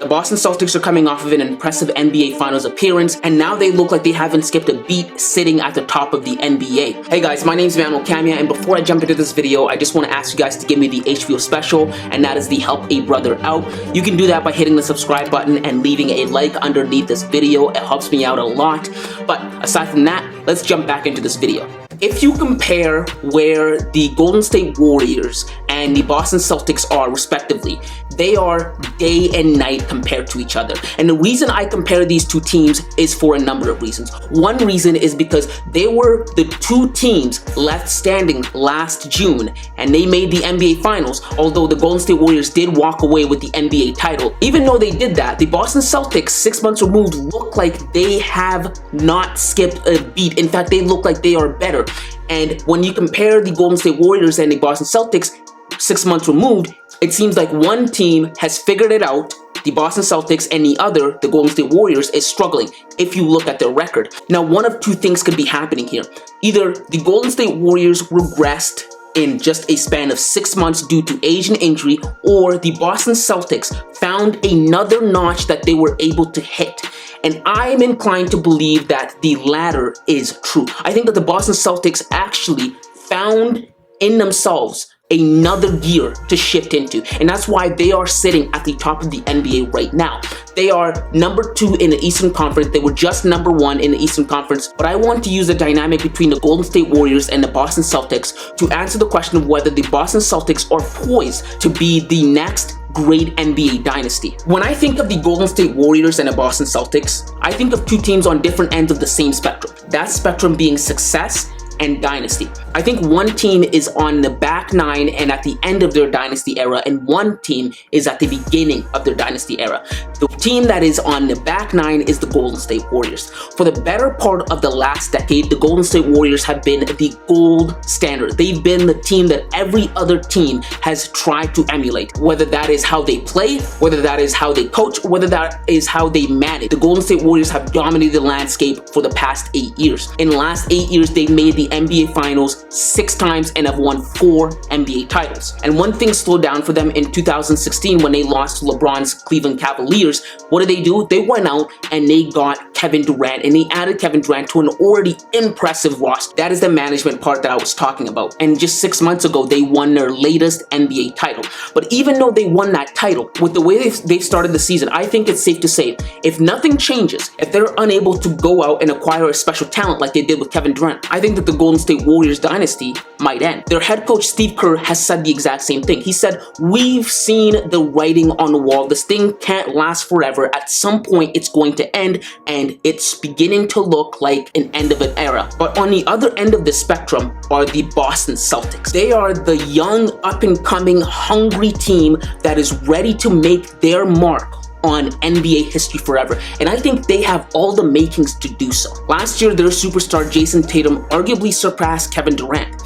The Boston Celtics are coming off of an impressive NBA Finals appearance, and now they look like they haven't skipped a beat sitting at the top of the NBA. Hey guys, my name is Manuel Camia, and before I jump into this video, I just want to ask you guys to give me the HBO special, and that is the Help a Brother Out. You can do that by hitting the subscribe button and leaving a like underneath this video. It helps me out a lot. But aside from that, let's jump back into this video. If you compare where the Golden State Warriors and the Boston Celtics are respectively, they are day and night compared to each other. And the reason I compare these two teams is for a number of reasons. One reason is because they were the two teams left standing last June, and they made the NBA Finals, although the Golden State Warriors did walk away with the NBA title. Even though they did that, the Boston Celtics, 6 months removed, look like they have not skipped a beat. In fact, they look like they are better. And when you compare the Golden State Warriors and the Boston Celtics 6 months removed, it seems like one team has figured it out, the Boston Celtics, and the other, the Golden State Warriors, is struggling if you look at their record. Now, one of two things could be happening here. Either the Golden State Warriors regressed in just a span of 6 months due to age and injury, or the Boston Celtics found another notch that they were able to hit. And I am inclined to believe that the latter is true. I think that the Boston Celtics actually found in themselves another gear to shift into, and that's why they are sitting at the top of the NBA right now. They are number 2 in the Eastern Conference. They were just number 1 in the Eastern Conference, but I want to use the dynamic between the Golden State Warriors and the Boston Celtics to answer the question of whether the Boston Celtics are poised to be the next great NBA dynasty. When I think of the Golden State Warriors and the Boston Celtics, I think of two teams on different ends of the same spectrum. That spectrum being success and dynasty. I think one team is on the back nine and at the end of their dynasty era, and one team is at the beginning of their dynasty era. The team that is on the back nine is the Golden State Warriors. For the better part of the last decade, the Golden State Warriors have been the gold standard. They've been the team that every other team has tried to emulate, whether that is how they play, whether that is how they coach, whether that is how they manage. The Golden State Warriors have dominated the landscape for the past 8 years. In the last 8 years, they made the NBA Finals 6 times and have won 4 NBA titles. And one thing slowed down for them in 2016 when they lost to LeBron's Cleveland Cavaliers. What did they do? They went out and they got Kevin Durant, and they added Kevin Durant to an already impressive roster. That is the management part that I was talking about. And just 6 months ago, they won their latest NBA title. But even though they won that title, with the way they've started the season, I think it's safe to say, if nothing changes, if they're unable to go out and acquire a special talent like they did with Kevin Durant, I think that the Golden State Warriors dynasty might end. Their head coach Steve Kerr has said the exact same thing. He said, we've seen the writing on the wall. This thing can't last forever. At some point it's going to end, and it's beginning to look like an end of an era. But on the other end of the spectrum are the Boston Celtics. They are the young, up and coming, hungry team that is ready to make their mark on NBA history forever, and I think they have all the makings to do so. Last year, their superstar Jayson Tatum arguably surpassed Kevin Durant.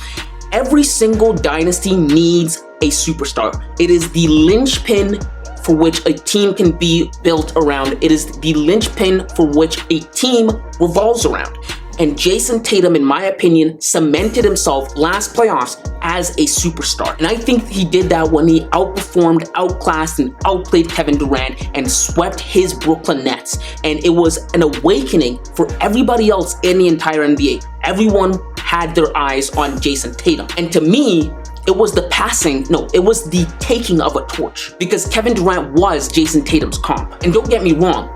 Every single dynasty needs a superstar. It is the linchpin for which a team can be built around. It is the linchpin for which a team revolves around. And Jayson Tatum, in my opinion, cemented himself last playoffs as a superstar. And I think he did that when he outperformed, outclassed, and outplayed Kevin Durant and swept his Brooklyn Nets. And it was an awakening for everybody else in the entire NBA. Everyone had their eyes on Jayson Tatum. And to me, it was the taking of a torch, because Kevin Durant was Jayson Tatum's comp. And don't get me wrong,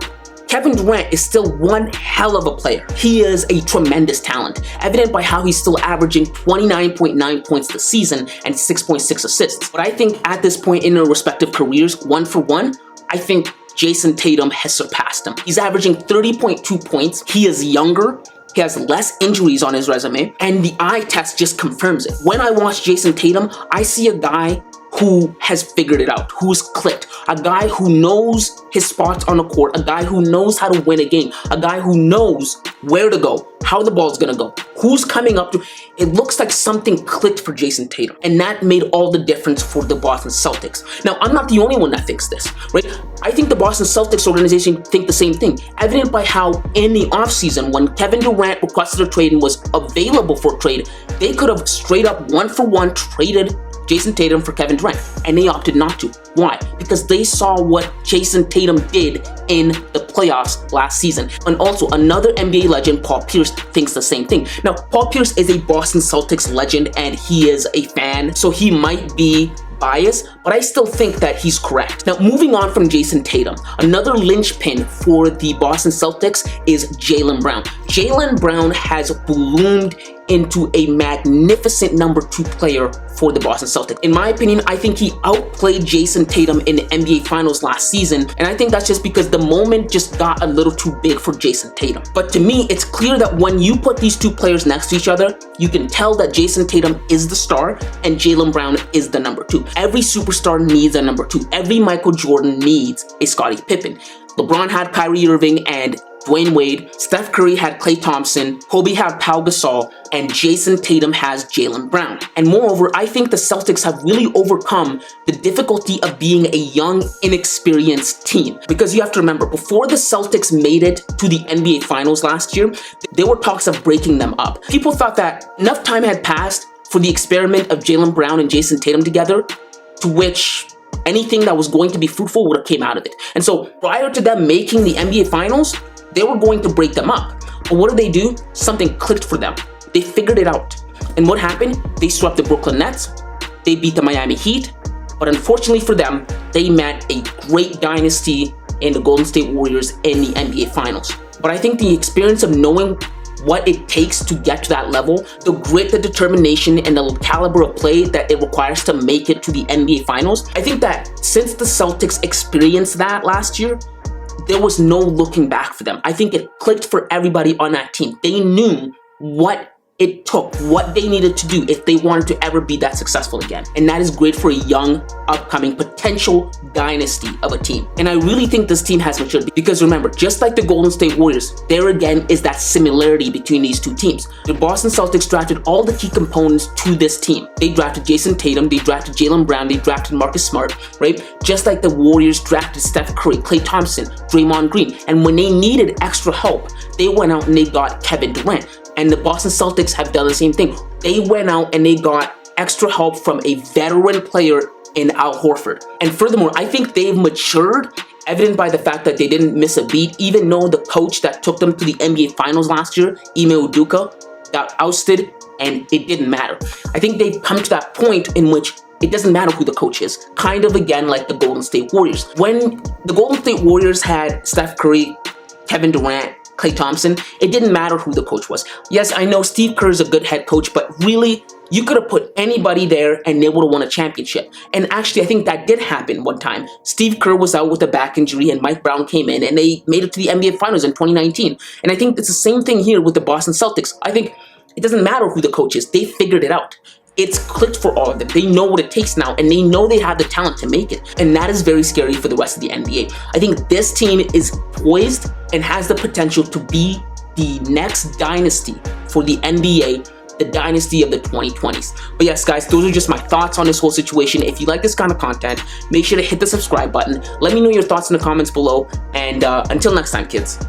Kevin Durant is still one hell of a player. He is a tremendous talent, evident by how he's still averaging 29.9 points this season and 6.6 assists. But I think at this point in their respective careers, 1 for 1, I think Jayson Tatum has surpassed him. He's averaging 30.2 points. He is younger. He has less injuries on his resume, and the eye test just confirms it. When I watch Jayson Tatum, I see a guy who has figured it out, who's clicked, a guy who knows his spots on the court, a guy who knows how to win a game, a guy who knows where to go, how the ball's gonna go, who's coming up to. It looks like something clicked for Jayson Tatum, and that made all the difference for the Boston Celtics. Now, I'm not the only one that thinks this, right? I think the Boston Celtics organization think the same thing, evident by how in the offseason, when Kevin Durant requested a trade and was available for a trade, they could have straight up 1 for 1 traded Jayson Tatum for Kevin Durant, and they opted not to. Why? Because they saw what Jayson Tatum did in the playoffs last season. And also, another NBA legend, Paul Pierce, thinks the same thing. Now, Paul Pierce is a Boston Celtics legend, and he is a fan, so he might be biased, but I still think that he's correct. Now, moving on from Jayson Tatum, another linchpin for the Boston Celtics is Jaylen Brown. Jaylen Brown has bloomed into a magnificent number 2 player for the Boston Celtics. In my opinion, I think he outplayed Jayson Tatum in the NBA Finals last season, and I think that's just because the moment just got a little too big for Jayson Tatum. But to me, it's clear that when you put these 2 players next to each other, you can tell that Jayson Tatum is the star and Jaylen Brown is the number 2. Every superstar needs a number 2. Every Micheal Jordan needs a Scottie Pippen. LeBron had Kyrie Irving and Dwayne Wade, Steph Curry had Klay Thompson, Kobe had Pau Gasol, and Jayson Tatum has Jaylen Brown. And moreover, I think the Celtics have really overcome the difficulty of being a young, inexperienced team. Because you have to remember, before the Celtics made it to the NBA Finals last year, there were talks of breaking them up. People thought that enough time had passed for the experiment of Jaylen Brown and Jayson Tatum together, to which anything that was going to be fruitful would have came out of it. And so prior to them making the NBA Finals, they were going to break them up. But what did they do? Something clicked for them. They figured it out. And what happened? They swept the Brooklyn Nets. They beat the Miami Heat. But unfortunately for them, they met a great dynasty in the Golden State Warriors in the NBA Finals. But I think the experience of knowing what it takes to get to that level, the grit, the determination, and the caliber of play that it requires to make it to the NBA Finals, I think that since the Celtics experienced that last year, there was no looking back for them. I think it clicked for everybody on that team. They knew what it took, what they needed to do if they wanted to ever be that successful again. And that is great for a young, upcoming, potential dynasty of a team. And I really think this team has matured, because remember, just like the Golden State Warriors, there again is that similarity between these 2 teams. The Boston Celtics drafted all the key components to this team. They drafted Jayson Tatum, they drafted Jaylen Brown, they drafted Marcus Smart, right? Just like the Warriors drafted Steph Curry, Klay Thompson, Draymond Green. And when they needed extra help, they went out and they got Kevin Durant. And the Boston Celtics have done the same thing. They went out and they got extra help from a veteran player in Al Horford. And furthermore, I think they've matured, evident by the fact that they didn't miss a beat, even though the coach that took them to the NBA Finals last year, Ime Udoka, got ousted, and it didn't matter. I think they've come to that point in which it doesn't matter who the coach is, kind of again like the Golden State Warriors. When the Golden State Warriors had Steph Curry, Kevin Durant, Klay Thompson, it didn't matter who the coach was. Yes, I know Steve Kerr is a good head coach, but really, you could have put anybody there and they would have won a championship. And actually, I think that did happen one time. Steve Kerr was out with a back injury and Mike Brown came in and they made it to the NBA Finals in 2019. And I think it's the same thing here with the Boston Celtics. I think it doesn't matter who the coach is. They figured it out. It's clicked for all of them. They know what it takes now, and they know they have the talent to make it. And that is very scary for the rest of the NBA. I think this team is poised and has the potential to be the next dynasty for the NBA, the dynasty of the 2020s. But yes, guys, those are just my thoughts on this whole situation. If you like this kind of content, make sure to hit the subscribe button. Let me know your thoughts in the comments below. And until next time, kids.